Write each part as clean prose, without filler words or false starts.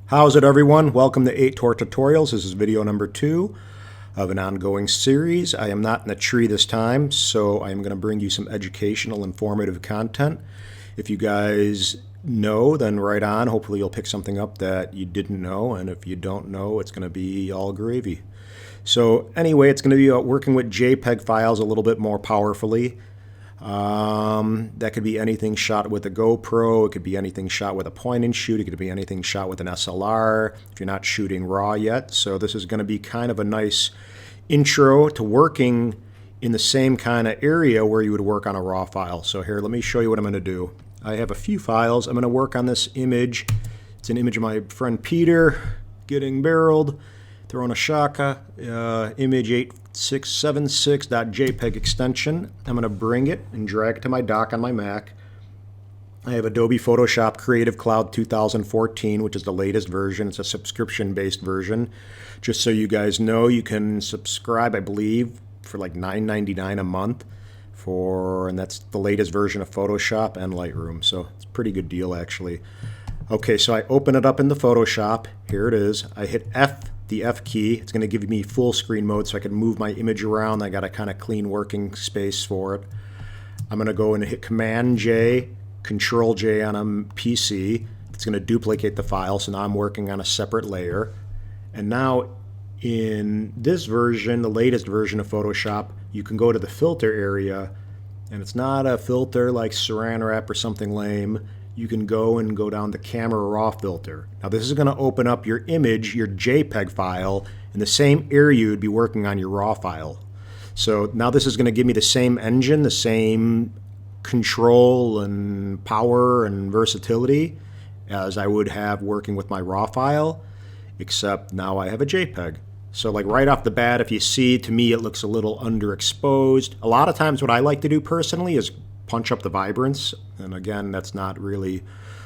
How's it, everyone? Welcome to Atort Tutorials. This is video number 2 of an ongoing series. I am not in a tree this time, so I am going to bring you some educational, informative content. If you guys know, then right on. Hopefully you'll pick something up that you didn't know, and if you don't know, it's going to be all gravy. So anyway, it's going to be about working with JPEG files a little bit more powerfully. That could be anything shot with a GoPro, it could be anything shot with a point and shoot, it could be anything shot with an SLR if you're not shooting RAW yet. So this is going to be kind of a nice intro to working in the same kind of area where you would work on a RAW file. So here, let me show you what I'm going to do. I have a few files. I'm going to work on this image. It's an image of my friend Peter getting barreled, throwing a shaka, image 8676.jpg extension. I'm going to bring it and drag it to my dock on my Mac. I have Adobe Photoshop Creative Cloud 2014, which is the latest version. It's a subscription-based version. Just so you guys know, you can subscribe, I believe, for like $9.99 a month, and that's the latest version of Photoshop and Lightroom. So it's a pretty good deal, actually. Okay, so I open it up in the Photoshop. Here it is. I hit the F key. It's going to give me full screen mode so I can move my image around. I got a kind of clean working space for it. I'm going to go and hit Command J, Control J on a PC. It's going to duplicate the file, so now I'm working on a separate layer. And now in this version, the latest version of Photoshop, you can go to the filter area, and it's not a filter like Saran Wrap or something lame. You can go down to Camera Raw filter. Now this is going to open up your image, your JPEG file, in the same area you would be working on your RAW file. So now this is going to give me the same engine, the same control and power and versatility as I would have working with my RAW file, except now I have a JPEG. So like right off the bat, if you see, to me it looks a little underexposed. A lot of times what I like to do personally is punch up the vibrance, and again, that's not really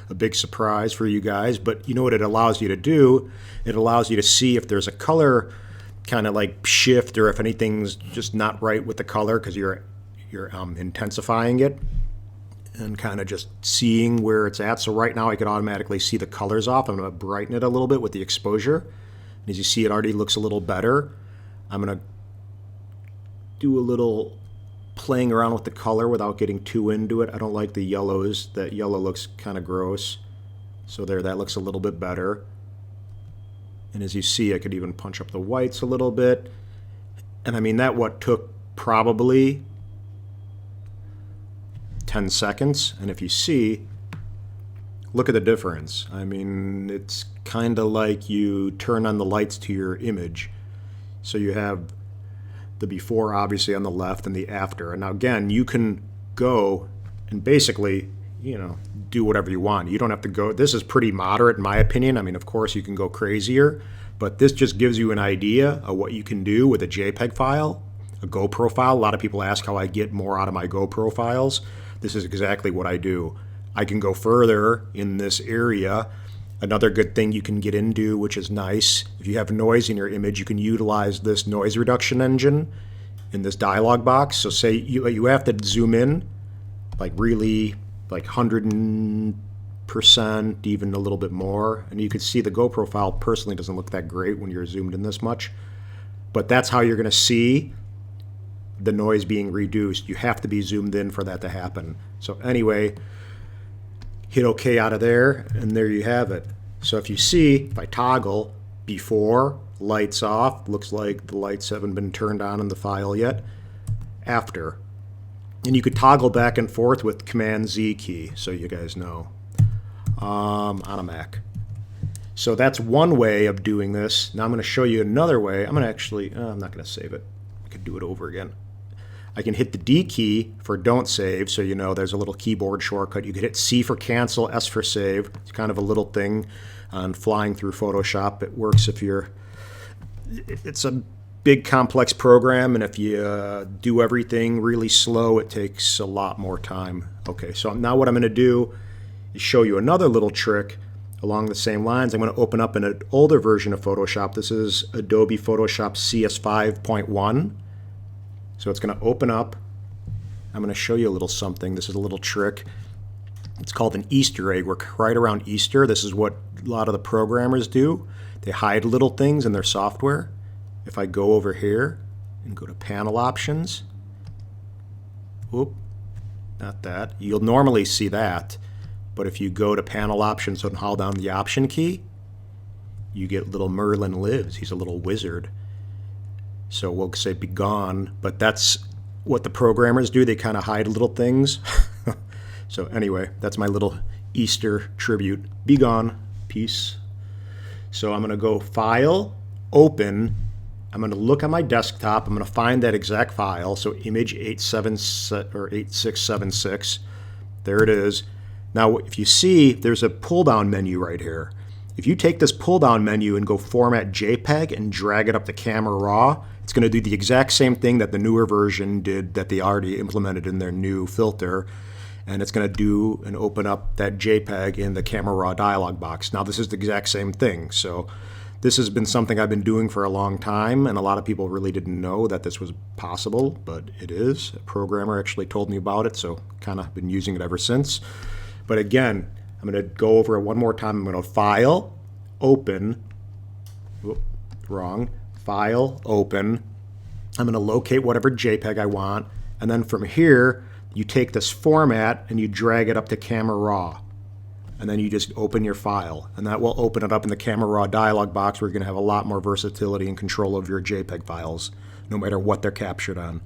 a big surprise for you guys, but you know what it allows you to do? It allows you to see if there's a color kind of like shift, or if anything's just not right with the color because you're intensifying it and kind of just seeing where it's at. So right now I can automatically see the colors off. I'm going to brighten it a little bit with the exposure. And as you see, it already looks a little better. I'm going to do a little playing around with the color without getting too into it. I don't like the yellows. That yellow looks kind of gross. So there, that looks a little bit better. And as you see, I could even punch up the whites a little bit. And I mean, that took probably 10 seconds. And if you see, look at the difference. I mean, it's kind of like you turn on the lights to your image. So you have the before obviously on the left and the after. And now again, you can go and basically, do whatever you want. You don't have to go, this is pretty moderate in my opinion. I mean, of course you can go crazier, but this just gives you an idea of what you can do with a JPEG file, a GoPro file. A lot of people ask how I get more out of my GoPro files. This is exactly what I do. I can go further in this area. Another good thing you can get into, which is nice, if you have noise in your image, you can utilize this noise reduction engine in this dialog box. So say you have to zoom in, like really like 100%, even a little bit more. And you can see the GoPro file personally doesn't look that great when you're zoomed in this much. But that's how you're going to see the noise being reduced. You have to be zoomed in for that to happen. So anyway, hit OK out of there, and there you have it. So if you see, if I toggle before, lights off, looks like the lights haven't been turned on in the file yet, after. And you could toggle back and forth with Command Z key, so you guys know, on a Mac. So that's one way of doing this. Now I'm going to show you another way. I'm going to actually, I'm not going to save it. I could do it over again. I can hit the D key for don't save, so you know there's a little keyboard shortcut. You could hit C for cancel, S for save. It's kind of a little thing on flying through Photoshop. It works if it's a big complex program, and if you do everything really slow, it takes a lot more time. Okay, so now what I'm going to do is show you another little trick along the same lines. I'm going to open up an older version of Photoshop. This is Adobe Photoshop CS 5.1. So it's going to open up. I'm going to show you a little something. This is a little trick. It's called an Easter egg. We're right around Easter. This is what a lot of the programmers do. They hide little things in their software. If I go over here and go to panel options, whoop, not that. You'll normally see that, but if you go to panel options and hold down the option key, you get little Merlin lives. He's a little wizard. So we'll say be gone, but that's what the programmers do. They kind of hide little things. So anyway, that's my little Easter tribute. Be gone. Peace. So I'm going to go File, Open. I'm going to look on my desktop. I'm going to find that exact file. So image 8676. There it is. Now, if you see, there's a pull-down menu right here. If you take this pull-down menu and go Format JPEG and drag it up to Camera Raw, it's going to do the exact same thing that the newer version did that they already implemented in their new filter. And it's going to do and open up that JPEG in the Camera Raw dialog box. Now, this is the exact same thing. So this has been something I've been doing for a long time, and a lot of people really didn't know that this was possible, but it is. A programmer actually told me about it, so kind of been using it ever since. But again, I'm going to go over it one more time. I'm going to File, Open, wrong, File, Open. I'm going to locate whatever JPEG I want, and then from here, you take this format and you drag it up to Camera Raw. And then you just open your file. And that will open it up in the Camera Raw dialog box where you're going to have a lot more versatility and control of your JPEG files, no matter what they're captured on.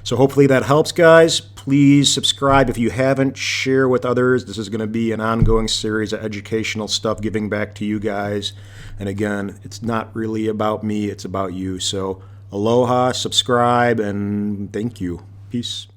So hopefully that helps, guys. Please subscribe if you haven't. Share with others. This is going to be an ongoing series of educational stuff giving back to you guys. And again, it's not really about me. It's about you. So aloha, subscribe, and thank you. Peace.